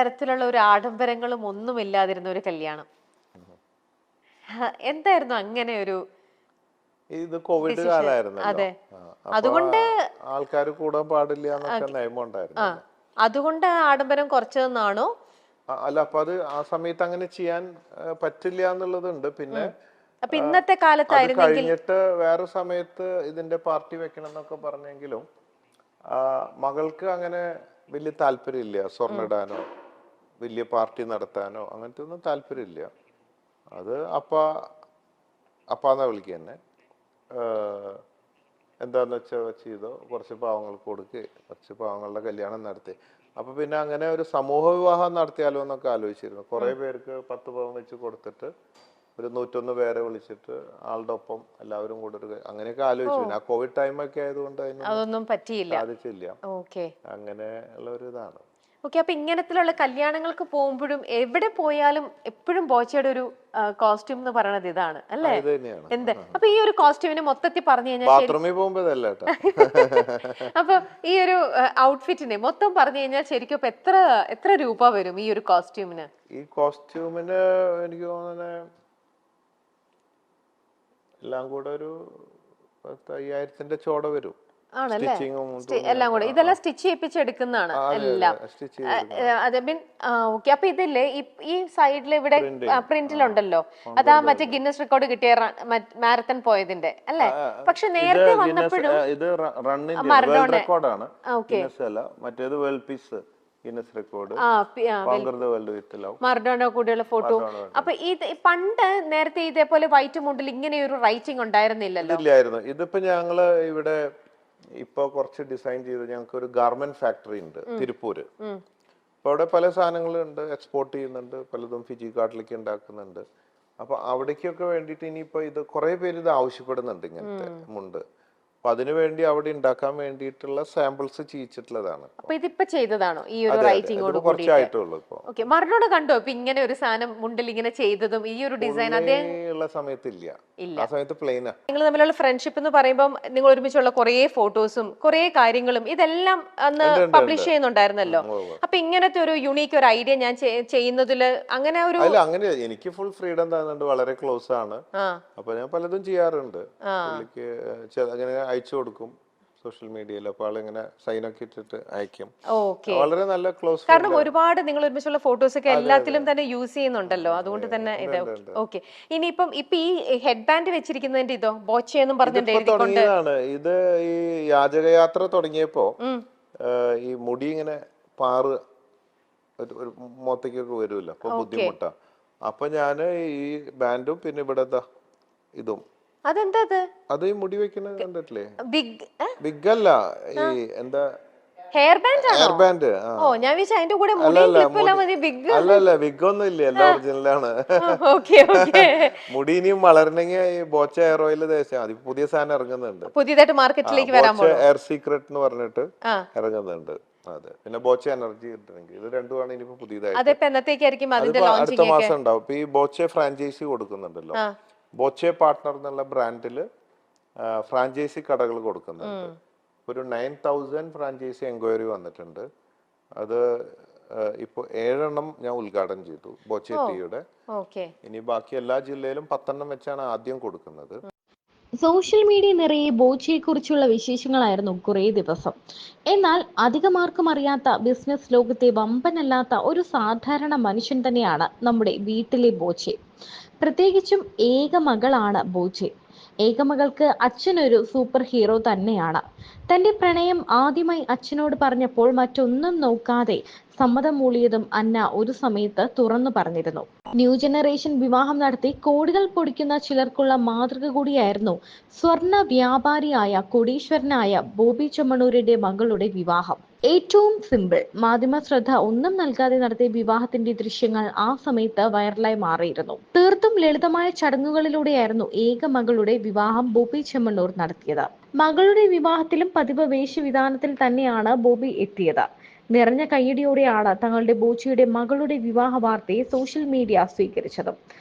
തരത്തിലുള്ള ഒരു ആഡംബരങ്ങളും ഒന്നും ഇല്ലാതിരുന്ന ഒരു കല്യാണം. എന്തായിരുന്നു അങ്ങനെ ഒരു ഇത് കോവിഡ് കാലായിരുന്നല്ലോ. അതെ, അപ്പൊ അതുകൊണ്ട് ആൾക്കാർ കൂടാൻ പാടില്ല എന്നൊക്കെ നിയമം ഉണ്ടായിരുന്നു. അതുകൊണ്ട് ആഡംബരം കുറച്ചതെന്നാണോ? അല്ല, അപ്പൊ അത് ആ സമയത്ത് അങ്ങനെ ചെയ്യാൻ പറ്റില്ല എന്നുള്ളതുണ്ട്. പിന്നെ അപ്പൊ ഇന്നത്തെ അത് കാലത്തായിരുന്നെങ്കിൽ കഴിഞ്ഞിട്ട് വേറെ സമയത്ത് ഇതിന്റെ പാർട്ടി വെക്കണം എന്നൊക്കെ പറഞ്ഞെങ്കിലും മകൾക്ക് അങ്ങനെ വലിയ താല്പര്യമില്ല. സ്വർണ്ണിടാനോ വലിയ പാർട്ടി നടത്താനോ അങ്ങനത്തെ ഒന്നും താല്പര്യമില്ല. അത് അപ്പാന്നാ വിളിക്കുക തന്നെ. എന്താന്ന് വെച്ചാൽ ചെയ്തോ, കുറച്ച് പാവങ്ങൾക്ക് കൊടുക്കുക, കുറച്ച് പാവങ്ങളുടെ കല്യാണം നടത്തി. അപ്പൊ പിന്നെ അങ്ങനെ ഒരു സമൂഹ വിവാഹം നടത്തിയാലോ എന്നൊക്കെ ആലോചിച്ചിരുന്നു. കുറെ പേർക്ക് 10 പവൻ വെച്ച് കൊടുത്തിട്ട് ഒരു 101 പേരെ വിളിച്ചിട്ട് ആളുടെ ഒപ്പം എല്ലാവരും കൂടെ അങ്ങനെയൊക്കെ ആലോചിച്ചു. പിന്നെ ആ കോവിഡ് ടൈമൊക്കെ ആയതുകൊണ്ട് അതൊന്നും പറ്റിയില്ല. സാധിച്ചില്ല. ഓക്കെ, അങ്ങനെ ഉള്ള ഒരു ഇതാണ്. ഓക്കെ. അപ്പൊ ഇങ്ങനത്തിലുള്ള കല്യാണങ്ങൾക്ക് പോകുമ്പോഴും എവിടെ പോയാലും എപ്പോഴും ബോച്ചയുടെ ഒരു കോസ്റ്റ്യൂം എന്ന് പറയുന്നത് ഇതാണ് അല്ലേ? ഇത് തന്നെയാണ്. എന്ത് അപ്പൊ ഈ ഒരു കോസ്റ്റ്യൂമിന് മൊത്തത്തിൽ പറഞ്ഞു കഴിഞ്ഞാൽ ബാത്റൂമിൽ പോകുമ്പോ ഇതല്ല കേട്ടോ. അപ്പൊ ഈ ഒരു ഔട്ട്ഫിറ്റിനെ മൊത്തം പറഞ്ഞു കഴിഞ്ഞാൽ ശരിക്കും ഇപ്പൊ എത്ര രൂപ വരും ഈ ഒരു കോസ്റ്റ്യൂമിന്? ഈ കോസ്റ്റ്യൂമിന് എനിക്ക് തോന്നുന്നത് എല്ലാം കൂടെ ഒരു 10,000-ന്റെ ചോട വരും. ആണല്ലേ? എല്ലാം കൂടെ ഇതെല്ലാം സ്റ്റിച്ച് ചെയ്യിപ്പിച്ചെടുക്കുന്നതാണ് എല്ലാം. അതെ, ഓക്കെ. അപ്പൊ ഇതില്ലേ ഈ സൈഡിൽ ഇവിടെ പ്രിന്റിലുണ്ടല്ലോ, അതാ മറ്റേ ഗിന്നസ് റെക്കോർഡ് കിട്ടിയ മാരത്തൺ പോയതിന്റെ അല്ലേ? പക്ഷെ നേരത്തെ വന്നപ്പോഴും ഇത് റണ്ണിന്റെ റെക്കോർഡാണ്. മറ്റേത് world piece Guinness record, Maradona കൂടെയുള്ള ഫോട്ടോ. അപ്പൊ ഇത് പണ്ട് നേരത്തെ ഇതേപോലെ വൈറ്റ് മുണ്ടിൽ ഇങ്ങനെ ഒരു റൈറ്റിംഗ് ഉണ്ടായിരുന്നില്ലല്ലോ. ഇല്ലായിരുന്നു. ഇതിപ്പോ ഞങ്ങള് ഇവിടെ ഇപ്പൊ കുറച്ച് ഡിസൈൻ ചെയ്ത് ഞങ്ങൾക്ക് ഒരു ഗാർമെന്റ് ഫാക്ടറി ഉണ്ട് തിരുപ്പൂര്. അപ്പൊ അവിടെ പല സാധനങ്ങളുണ്ട്, എക്സ്പോർട്ട് ചെയ്യുന്നുണ്ട്, പലതും ഫിജി കാട്ടിലേക്ക് ഉണ്ടാക്കുന്നുണ്ട്. അപ്പൊ അവിടേക്കൊക്കെ വേണ്ടിയിട്ട് ഇനിയിപ്പോ ഇത് കുറെ പേര് ഇത് ആവശ്യപ്പെടുന്നുണ്ട് ഇങ്ങനത്തെ മുണ്ട്. അപ്പൊ അതിനുവേണ്ടി അവിടെ ഉണ്ടാക്കാൻ വേണ്ടിയിട്ടുള്ള സാമ്പിൾസ് ചെയ്യിച്ചിട്ടുള്ളതാണ്. അപ്പൊ ഇതിപ്പോ ചെയ്തതാണോ ഈ ഒരു റൈറ്റിംഗോട്? കുറച്ചായിട്ടുള്ളൂ ഇപ്പൊ. ഓക്കെ. മറഡോണ കണ്ടോ ഇപ്പൊ ഇങ്ങനെ ഒരു സാധനം മുണ്ടിൽ ഇങ്ങനെ ചെയ്തതും ഈ ഒരു ഡിസൈൻ? അതേ ഉള്ള സമയത്തില്ല, ആ സമയത്ത് പ്ലെയിനാ. നിങ്ങൾ തമ്മിലുള്ള ഫ്രണ്ട്ഷിപ്പ് എന്ന് പറയുമ്പോൾ നിങ്ങൾ ഒരുമിച്ചുള്ള കുറെ ഫോട്ടോസും കുറെ കാര്യങ്ങളും ഇതെല്ലാം അന്ന് പബ്ലിഷ് ചെയ്യുന്നുണ്ടായിരുന്നല്ലോ. അപ്പൊ ഇങ്ങനത്തെ ഒരു യുണീക്ക് ഒരു ഐഡിയ ഞാൻ ചെയ്യുന്നതില് അങ്ങനെ ഒരു അങ്ങനെ എനിക്ക് ഫുൾ ഫ്രീഡം തന്നുണ്ട്, വളരെ ക്ലോസ് ആണ്. അപ്പൊ ഞാൻ പലതും ചെയ്യാറുണ്ട്. പുള്ളിക്ക് അങ്ങനെ അയച്ചു കൊടുക്കും സോഷ്യൽ മീഡിയയിൽ. അപ്പൊ ആളിങ്ങനെ സൈൻ ഒക്കെ ഇട്ടിട്ട് അയക്കും. വളരെ നല്ല ക്ലോസ്. കാരണം ഒരുപാട് നിങ്ങൾ ഒരുമിച്ചുള്ള ഫോട്ടോസ് ഒക്കെ എല്ലാത്തിലും തന്നെ യൂസ് ചെയ്യുന്നുണ്ടല്ലോ, അതുകൊണ്ട് തന്നെ ഇത് ഓക്കെ. ഇനിയിപ്പം ഇപ്പൊ ഈ ഹെഡ് ബാൻഡ് വെച്ചിരിക്കുന്നതിന്റെ ഇതോ ബോച്ചെ എന്നും പറഞ്ഞിട്ടുണ്ട്. ഇത് ഈ യാചകയാത്ര തുടങ്ങിയപ്പോ ഈ മുടി ഇങ്ങനെ പാറ് ഒരു മുഖത്തേക്കൊക്കെ വരുമല്ലോ, അപ്പൊ ബുദ്ധിമുട്ടാ. അപ്പൊ ഞാന് ഈ ബാൻഡും പിന്നെ ഇവിടെ ഇതും. അതെന്താ അത് ഈ മുടി വെക്കുന്നത് കണ്ടിട്ടില്ലേ? ബിഗ് അല്ല, ഈ എന്താ ഹെയർ ബാൻഡ്. Hair band. ഓ, ഞാൻ വിചാരിച്ചു അതിന്റെ കൂടെ ബിഗ്. അല്ലല്ല, ബിഗ് ഒന്നും ഇല്ല, എല്ലാം ഒറിജിനലാണ്. മുടി ഇനിയും വളരണമെങ്കിൽ ഈ ബോച്ച ഹെയർ ഓയിൽ തേച്ചാൽ മതി. പുതിയ സാധനം ഇറങ്ങുന്നുണ്ട്, പുതിയതായിട്ട് മാർക്കറ്റിലേക്ക് വരാൻ പോകുന്നു. ഹെയർ സീക്രട്ട് എന്ന് പറഞ്ഞിട്ട് ഇറങ്ങുന്നുണ്ട്. അതെ, പിന്നെ ബോച്ച എനർജി കിട്ടണമെങ്കിൽ ഇത് രണ്ടുമാണ് ഇനിയിപ്പോ പുതിയതായിട്ട്. അടുത്ത മാസം ഉണ്ടാവും. ഇപ്പൊ ഈ ബോച്ച ഫ്രാഞ്ചൈസി കൊടുക്കുന്നുണ്ടല്ലോ, ബോച്ചെ പാർട്ട്ണർ എന്നുള്ള ബ്രാൻഡില് ഫ്രാഞ്ചൈസി കടകൾ കൊടുക്കുന്നുണ്ട്. ഒരു 9,000 ഫ്രാഞ്ചൈസി എൻക്വയറി വന്നിട്ടുണ്ട്. അത് ഇപ്പൊ 7 എണ്ണം ഞാൻ ഉദ്ഘാടനം ചെയ്തു ബോച്ചെ ടീയുടെ. ഇനി ബാക്കി എല്ലാ ജില്ലയിലും 10 എണ്ണം വെച്ചാണ് ആദ്യം കൊടുക്കുന്നത്. സോഷ്യൽ മീഡിയ നിറയെ ബോച്ചയെ കുറിച്ചുള്ള വിശേഷങ്ങളായിരുന്നു കുറേ ദിവസം. എന്നാൽ അധികമാർക്കും അറിയാത്ത ബിസിനസ് ലോകത്തെ വമ്പനല്ലാത്ത ഒരു സാധാരണ മനുഷ്യൻ തന്നെയാണ് നമ്മുടെ വീട്ടിലെ ബോച്ചെ. പ്രത്യേകിച്ചും ഏക മകളാണ് ബോച്ചെ. ഏകമകൾക്ക് അച്ഛനൊരു സൂപ്പർ ഹീറോ തന്നെയാണ്. തന്റെ പ്രണയം ആദ്യമായി അച്ഛനോട് പറഞ്ഞപ്പോൾ മറ്റൊന്നും നോക്കാതെ സമ്മതം മൂളിയതും അന്ന ഒരു സമയത്ത് തുറന്നു പറഞ്ഞിരുന്നു. ന്യൂ ജനറേഷൻ വിവാഹം നടത്തി കോടികൾ പൊടിക്കുന്ന ചിലർക്കുള്ള മാതൃക കൂടിയായിരുന്നു സ്വർണ്ണ വ്യാപാരിയായ കോടീശ്വരനായ ബോബി ചെമ്മണ്ണൂരിന്റെ മകളുടെ വിവാഹം. ഏറ്റവും സിമ്പിൾ, മാധ്യമ ശ്രദ്ധ ഒന്നും നൽകാതെ നടത്തിയ വിവാഹത്തിന്റെ ദൃശ്യങ്ങൾ ആ സമയത്ത് വൈറലായി മാറിയിരുന്നു. തീർത്തും ലളിതമായ ചടങ്ങുകളിലൂടെയായിരുന്നു ഏക മകളുടെ വിവാഹം ബോബി ചെമ്മണ്ണൂർ നടത്തിയത്. മകളുടെ വിവാഹത്തിലും പതിവ് വേഷവിധാനത്തിൽ തന്നെയാണ് ബോബി എത്തിയത്. നിറഞ്ഞ കയ്യടിയോടെയാണ് തങ്ങളുടെ ബോച്ചയുടെ മകളുടെ വിവാഹ വാർത്തയെ സോഷ്യൽ മീഡിയ സ്വീകരിച്ചത്.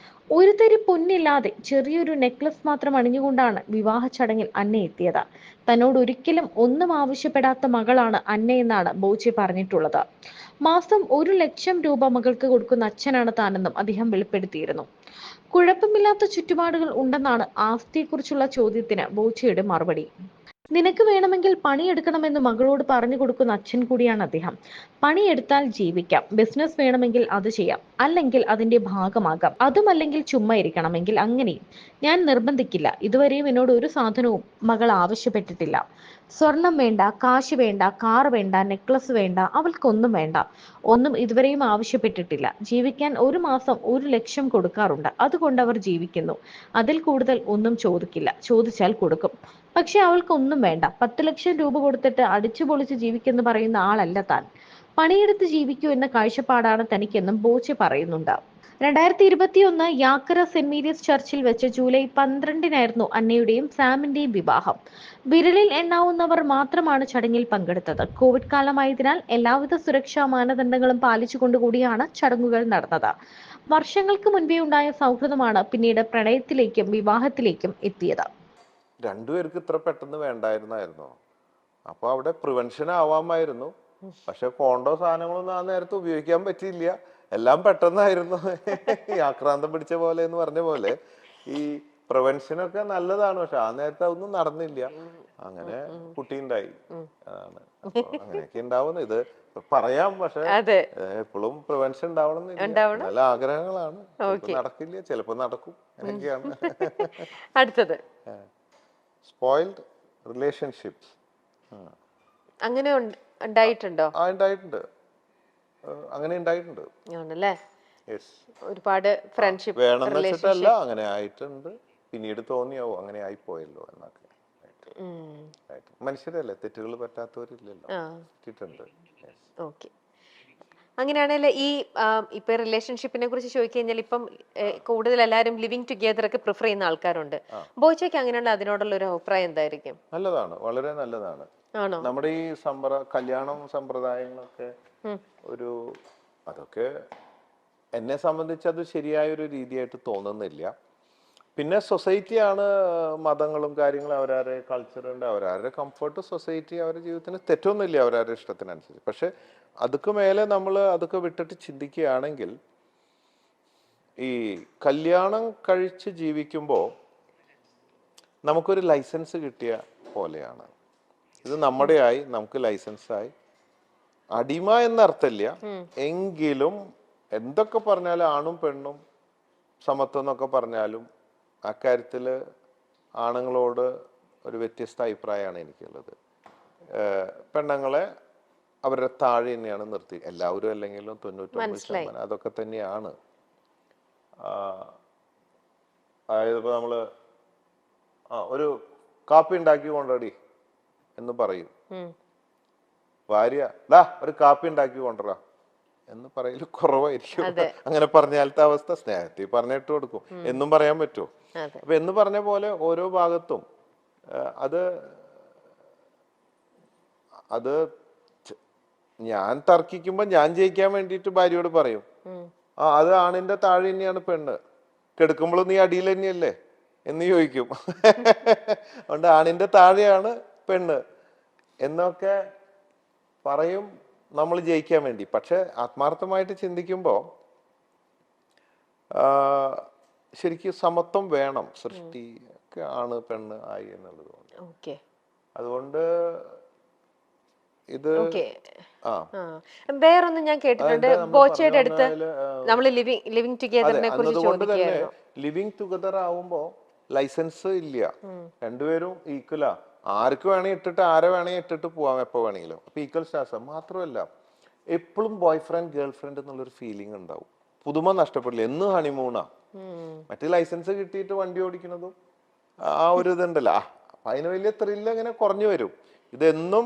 ഒരു തരി പൊന്നില്ലാതെ ചെറിയൊരു നെക്ലസ് മാത്രം അണിഞ്ഞുകൊണ്ടാണ് വിവാഹ ചടങ്ങിൽ അന്ന എത്തിയത്. തന്നോട് ഒരിക്കലും ഒന്നും ആവശ്യപ്പെടാത്ത മകളാണ് അന്ന എന്നാണ് ബോച്ചെ പറഞ്ഞിട്ടുള്ളത്. മാസം 1,00,000 രൂപ മകൾക്ക് കൊടുക്കുന്ന അച്ഛനാണ് താനെന്നും അദ്ദേഹം വെളിപ്പെടുത്തിയിരുന്നു. കുഴപ്പമില്ലാത്ത ചുറ്റുപാടുകൾ ഉണ്ടെന്നാണ് ആസ്തിയെക്കുറിച്ചുള്ള ചോദ്യത്തിന് ബോച്ചയുടെ മറുപടി. നിനക്ക് വേണമെങ്കിൽ പണിയെടുക്കണമെന്ന് മകളോട് പറഞ്ഞു കൊടുക്കുന്ന അച്ഛൻ കൂടിയാണ് അദ്ദേഹം. പണിയെടുത്താൽ ജീവിക്കാം, ബിസിനസ് വേണമെങ്കിൽ അത് ചെയ്യാം, അല്ലെങ്കിൽ അതിന്റെ ഭാഗമാകാം, അതുമല്ലെങ്കിൽ ചുമ്മാ ഇരിക്കണമെങ്കിൽ അങ്ങനെയും. ഞാൻ നിർബന്ധിക്കില്ല. ഇതുവരെയും എന്നോട് ഒരു സാധനവും മകൾ ആവശ്യപ്പെട്ടിട്ടില്ല. സ്വർണം വേണ്ട, കാശ് വേണ്ട, കാർ വേണ്ട, നെക്ലസ് വേണ്ട, അവൾക്കൊന്നും വേണ്ട. ഒന്നും ഇതുവരെയും ആവശ്യപ്പെട്ടിട്ടില്ല. ജീവിക്കാൻ ഒരു മാസം 1,00,000 കൊടുക്കാറുണ്ട്. അതുകൊണ്ട് അവർ ജീവിക്കുന്നു. അതിൽ കൂടുതൽ ഒന്നും ചോദിക്കില്ല. ചോദിച്ചാൽ കൊടുക്കും. പക്ഷെ അവൾക്കൊന്നും വേണ്ട. 10,00,000 രൂപ കൊടുത്തിട്ട് അടിച്ചു പൊളിച്ച് ജീവിക്കെന്ന് പറയുന്ന ആളല്ല താൻ. പണിയെടുത്ത് ജീവിക്കൂ എന്ന കാഴ്ചപ്പാടാണ് തനിക്കെന്നും ബോച്ചെ പറയുന്നുണ്ട്. 2021 യാക്കര സെന്റ് മേരീസ് ചർച്ചിൽ വെച്ച് ജൂലൈ 12-നായിരുന്നു അന്നയുടെയും സാമിന്റെയും വിവാഹം. വിരലിൽ എണ്ണാവുന്നവർ മാത്രമാണ് ചടങ്ങിൽ പങ്കെടുത്തത്. കോവിഡ് കാലമായതിനാൽ എല്ലാവിധ സുരക്ഷാ മാനദണ്ഡങ്ങളും പാലിച്ചുകൊണ്ടുകൂടിയാണ് ചടങ്ങുകൾ നടന്നത്. വർഷങ്ങൾക്ക് മുൻപേ ഉണ്ടായ സൗഹൃദമാണ് പിന്നീട് പ്രണയത്തിലേക്കും വിവാഹത്തിലേക്കും എത്തിയത്. രണ്ടുപേർക്ക് ഇത്ര പെട്ടെന്ന് വേണ്ടായിരുന്നായിരുന്നോ? അപ്പൊ അവിടെ പ്രിവെൻഷൻ ആവാമായിരുന്നു. പക്ഷെ കോണ്ടോ സാധനങ്ങളൊന്നും ആ നേരത്തെ ഉപയോഗിക്കാൻ പറ്റിയില്ല. എല്ലാം പെട്ടെന്നായിരുന്നു. ആക്രാന്തം പിടിച്ച പോലെ എന്ന് പറഞ്ഞ പോലെ ഈ പ്രിവെൻഷനൊക്കെ നല്ലതാണ്. പക്ഷെ ആ നേരത്തെ അതൊന്നും നടന്നില്ല. അങ്ങനെ കുട്ടി ഉണ്ടായി. അതാണ് അങ്ങനെയൊക്കെ ഉണ്ടാവുന്നത്. ഇത് പറയാം, പക്ഷെ എപ്പോഴും പ്രിവെൻഷൻ ഉണ്ടാവണം എന്നില്ല. നല്ല ആഗ്രഹങ്ങളാണ്. നടക്കില്ല, ചിലപ്പോ നടക്കും. അങ്ങനെയൊക്കെയാണ്. അടുത്തത് സ്പോയിൽഡ് റിലേഷൻഷിപ്സ്. അങ്ങനെ ഉണ്ടായിട്ടുണ്ടോ? ഉണ്ടായിട്ടുണ്ട്. അങ്ങനെ ഉണ്ടായിട്ടുണ്ട്. ഒരുപാട് ഫ്രണ്ട്ഷിപ്പ് വേണമെന്ന് വെച്ചിട്ടല്ല, അങ്ങനെ ആയിട്ടുണ്ട്. പിന്നീട് തോന്നിയാവോ അങ്ങനെ ആയിപ്പോയല്ലോ എന്നൊക്കെ. മനുഷ്യരല്ലേ, തെറ്റുകൾ പറ്റാത്തവരില്ലല്ലോ. ഓക്കെ. അങ്ങനെയാണെങ്കിൽ ഈ ഇപ്പൊ റിലേഷൻഷിപ്പിനെ കുറിച്ച് ചോദിക്കഴിഞ്ഞാൽ ഇപ്പം കൂടുതൽ എല്ലാവരും ലിവിങ് ടുഗെദർ ഒക്കെ പ്രിഫർ ചെയ്യുന്ന ആൾക്കാരുണ്ട്. ബോച്ചയ്ക്ക് അങ്ങനെയുള്ള അതിനോടുള്ള ഒരു അഭിപ്രായം എന്തായിരിക്കും? നല്ലതാണ്, വളരെ നല്ലതാണ്. നമ്മുടെ ഈ കല്യാണം സമ്പ്രദായങ്ങളൊക്കെ അതൊക്കെ എന്നെ സംബന്ധിച്ച് അത് ശരിയായ ഒരു രീതിയായിട്ട് തോന്നുന്നില്ല. പിന്നെ സൊസൈറ്റിയാണ്, മതങ്ങളും കാര്യങ്ങളും അവരവരുടെ കൾച്ചറുണ്ട്, അവരവരുടെ കംഫർട്ട്, സൊസൈറ്റി അവരുടെ ജീവിതത്തിന് തെറ്റൊന്നുമില്ല അവരവരുടെ ഇഷ്ടത്തിനനുസരിച്ച്. പക്ഷെ അതൊക്കെ മേലെ നമ്മൾ അതൊക്കെ വിട്ടിട്ട് ചിന്തിക്കുകയാണെങ്കിൽ ഈ കല്യാണം കഴിച്ച് ജീവിക്കുമ്പോൾ നമുക്കൊരു ലൈസൻസ് കിട്ടിയ പോലെയാണ്. ഇത് നമ്മുടെ ആയി, നമുക്ക് ലൈസൻസായി. അടിമ എന്നർത്ഥമില്ല, എങ്കിലും എന്തൊക്കെ പറഞ്ഞാലും ആണും പെണ്ണും സമത്വം എന്നൊക്കെ പറഞ്ഞാലും അക്കാര്യത്തിൽ ആണുങ്ങളോട് ഒരു വ്യത്യസ്ത അഭിപ്രായമാണ് എനിക്കുള്ളത്. പെണ്ണുങ്ങളെ അവരുടെ താഴെ തന്നെയാണ് നിർത്തി. എല്ലാവരും അല്ലെങ്കിലും 99% അതൊക്കെ തന്നെയാണ്. അതായത് ഇപ്പൊ നമ്മള് ഒരു കാപ്പി ഉണ്ടാക്കി കൊണ്ടടി എന്ന് പറയും. ഭാര്യ ഒരു കാപ്പി ഉണ്ടാക്കി കൊണ്ടുവരാ എന്ന് പറയല് കുറവായിരിക്കും. അങ്ങനെ പറഞ്ഞാലത്തെ അവസ്ഥ സ്നേഹത്തിൽ പറഞ്ഞിട്ട് കൊടുക്കും. എന്നും പറയാൻ പറ്റുമോ? അപ്പൊ എന്ന് പറഞ്ഞ പോലെ ഓരോ ഭാഗത്തും അത് ഞാൻ തർക്കിക്കുമ്പോ ഞാൻ ജയിക്കാൻ വേണ്ടിയിട്ട് ഭാര്യയോട് പറയും, അത് ആണിന്റെ താഴെ തന്നെയാണ് പെണ്ണ്, കെടുക്കുമ്പോഴും നീ അടിയിൽ തന്നെയല്ലേ എന്ന് ചോദിക്കും. അതുകൊണ്ട് ആണിന്റെ താഴെയാണ് പെണ്ണ് എന്നൊക്കെ പറയും നമ്മൾ ജയിക്കാൻ വേണ്ടി. പക്ഷെ ആത്മാർത്ഥമായിട്ട് ചിന്തിക്കുമ്പോൾ ശരിക്കും സമത്വം വേണം. സൃഷ്ടി ഒക്കെ ആണ് പെണ്ണ് ആയി എന്നുള്ളത് കൊണ്ട്. അതുകൊണ്ട് ഇത് വേറൊന്ന് ഞാൻ കേട്ടിട്ടുണ്ട്, ബോച്ചയുടെ അടുത്ത് നമ്മൾ ലിവിങ് ടുഗെദറിനെ കുറിച്ച് ചോദിക്കുകയായിരുന്നു. ലിവിങ് ടുഗെദർ ആവുമ്പോ ലൈസൻസ് ഇല്ല, രണ്ടുപേരും ഈക്വലാ. ആർക്ക് വേണമെങ്കിൽ ഇട്ടിട്ട് ആരെ വേണമെങ്കിൽ ഇട്ടിട്ട് പോവാം എപ്പോ വേണമെങ്കിലും. അപ്പൊ ഈക്വൽ സ്റ്റാറ്റസ്. മാത്രമല്ല എപ്പോഴും ബോയ് ഫ്രണ്ട് ഗേൾ ഫ്രണ്ട് എന്നുള്ളൊരു ഫീലിംഗ് ഉണ്ടാവും. പുതുമ നഷ്ടപ്പെടില്ല. എന്നും ഹണിമൂണാ. മറ്റേ ലൈസൻസ് കിട്ടിയിട്ട് വണ്ടി ഓടിക്കുന്നതും ആ ഒരു ഇതുണ്ടല്ലോ, അപ്പൊ അതിന് വലിയ ത്രില്ല് അങ്ങനെ കുറഞ്ഞു വരും. ഇതെന്നും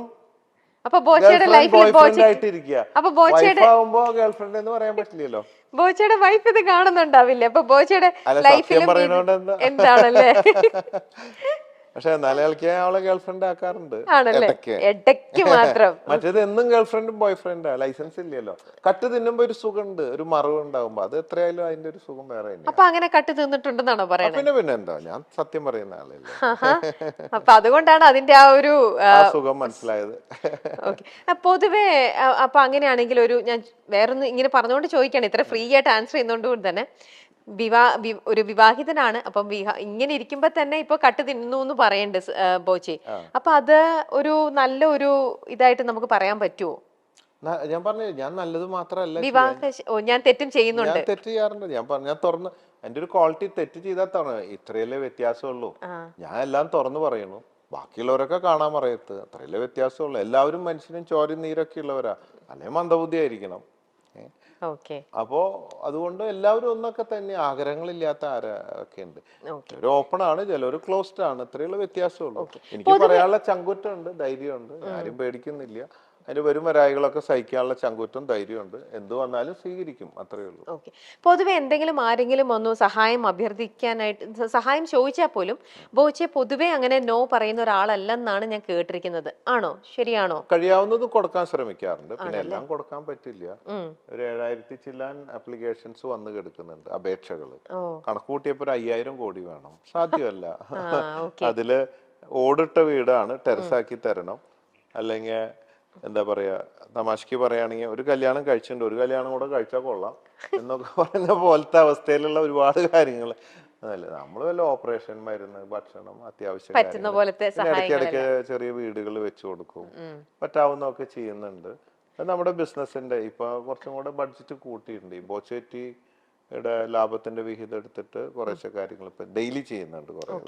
ഗേൾഫ്രണ്ട് എന്ന് പറയാൻ പറ്റില്ലല്ലോ. ബോച്ചയുടെ വൈഫ് ഇത് കാണുന്നുണ്ടാവില്ല. അപ്പൊ ബോച്ചയുടെ ലൈഫിലും എന്താണല്ലേ? പക്ഷെ എന്നാലും ഇളക്കിയ അവളെ ഗേൾഫ്രണ്ട് ആക്കാറുണ്ട് ആണല്ലേ? ഇടയ്ക്ക് മാത്രം. മറ്റേത് എന്നും ഗേൾഫ്രണ്ടും ബോയ് ഫ്രണ്ടാ, ലൈസൻസ് ഇല്ലല്ലോ. കട്ട് തിന്നുമ്പോ ഒരു സുഖമുണ്ട്, ഒരു മറവ് ഉണ്ടാവുമ്പോ, അത് എത്രയായാലും അതിന്റെ ഒരു സുഖം വേറെ തന്നെയാ. അപ്പൊ അങ്ങനെ കട്ട് തിന്നിട്ടുണ്ടെന്നാണോ പറയുന്നത്? പിന്നെ എന്താ, ഞാൻ സത്യം പറയുന്ന ആളല്ലേ. അപ്പൊ അതുകൊണ്ടാണ് അതിന്റെ ആ ഒരു ആ സുഖം മനസ്സിലായത്. പൊതുവേ അപ്പൊ അങ്ങനെയാണെങ്കിൽ ഞാൻ വേറൊന്ന് ഇങ്ങനെ പറഞ്ഞുകൊണ്ട് ചോദിക്കാണ്, ഇത്ര ഫ്രീ ആയിട്ട് ആൻസർ ചെയ്യുന്നോണ്ട് തന്നെ. ഒരു വിവാഹിതനാണ്, അപ്പം ഇങ്ങനെ ഇരിക്കുമ്പോ തന്നെ ഇപ്പൊ കട്ട് തിന്നു എന്ന് പറയണ്ട് ബോച്ചി. അപ്പൊ അത് ഒരു നല്ല ഒരു ഇതായിട്ട് നമുക്ക് പറയാൻ പറ്റുമോ? ഞാൻ പറഞ്ഞു, ഞാൻ നല്ലത് മാത്രമല്ല, ഞാൻ തെറ്റും ചെയ്യുന്നുണ്ട്, ഞാൻ തെറ്റ് ചെയ്യാറുണ്ട്. ഞാൻ തുറന്ന് എന്റെ ഒരു ക്വാളിറ്റി, തെറ്റ് ചെയ്താൽ ഇത്രയല്ലേ വ്യത്യാസമുള്ളൂ. ഞാൻ എല്ലാം തുറന്നു പറയുന്നു, ബാക്കിയുള്ളവരൊക്കെ കാണാൻ പറയത്ത്, അത്രയല്ലേ വ്യത്യാസമുള്ളൂ. എല്ലാവരും മനുഷ്യനും ചോരയും നീരൊക്കെ ഉള്ളവരാ, അല്ലെ മന്ദബുദ്ധി ആയിരിക്കണം. അപ്പോ അതുകൊണ്ട് എല്ലാവരും ഒന്നൊക്കെ തന്നെ, ആഗ്രഹങ്ങളില്ലാത്ത ആരൊക്കെ ഉണ്ട്. ചിലർ ഓപ്പൺ ആണ്, ചിലർ ക്ലോസ്ഡ് ആണ്, ഇത്രയുള്ള വ്യത്യാസമുള്ളൂ. എനിക്ക് പറയാനുള്ള ചങ്കുറ്റുണ്ട്, ധൈര്യമുണ്ട്, ആരും പേടിക്കുന്നില്ല. അതിന്റെ വരും വരായികളൊക്കെ സഹിക്കാനുള്ള ചങ്കുറ്റും ധൈര്യമുണ്ട്. എന്ത് വന്നാലും സ്വീകരിക്കും, അത്രയേ ഉള്ളൂ. പൊതുവെ എന്തെങ്കിലും ആരെങ്കിലും ഒന്ന് സഹായം അഭ്യർത്ഥിക്കാനായിട്ട്, സഹായം ചോദിച്ചാൽ പോലും ബോച്ചെ പൊതുവെ അങ്ങനെ നോ പറയുന്ന ഒരാളല്ലെന്നാണ് ഞാൻ കേട്ടിരിക്കുന്നത്. ആണോ? ശരിയാണോ? കഴിയാവുന്നത് കൊടുക്കാൻ ശ്രമിക്കാറുണ്ട്, പിന്നെ എല്ലാം കൊടുക്കാൻ പറ്റില്ല. ഒരു 7000 ചില്ലാൻ ആപ്ലിക്കേഷൻസ് വന്ന് കിടക്കുന്നുണ്ട്, അപേക്ഷകള്. കണക്കൂട്ടിയപ്പോ 5000 കോടി വേണം, സാധ്യമല്ല. അതില് ഓടിട്ട വീടാണ്, ടെറസാക്കി തരണം, അല്ലെങ്കിൽ എന്താ പറയാ, തമാശക്ക് പറയുകയാണെങ്കിൽ ഒരു കല്യാണം കഴിച്ചിട്ടുണ്ട്, ഒരു കല്യാണം കൂടെ കഴിച്ചാൽ കൊള്ളാം എന്നൊക്കെ പറയുന്ന പോലത്തെ അവസ്ഥയിലുള്ള ഒരുപാട് കാര്യങ്ങൾ. അതല്ലേ, നമ്മൾ വല്ല ഓപ്പറേഷൻ, മരുന്ന്, ഭക്ഷണം, അത്യാവശ്യം ഇടയ്ക്കിടയ്ക്ക് ചെറിയ വീടുകൾ വെച്ചു കൊടുക്കും, പറ്റാവുന്നതൊക്കെ ചെയ്യുന്നുണ്ട്. അത് നമ്മുടെ ബിസിനസിന്റെ ഇപ്പൊ കുറച്ചും കൂടെ ബഡ്ജറ്റ് കൂട്ടിയിട്ടുണ്ട്. ഈ ബോച്ചേറ്റിയുടെ ലാഭത്തിന്റെ വിഹിതം എടുത്തിട്ട് കുറേശ്ശെ കാര്യങ്ങൾ ഇപ്പൊ ഡെയിലി ചെയ്യുന്നുണ്ട് കുറെ.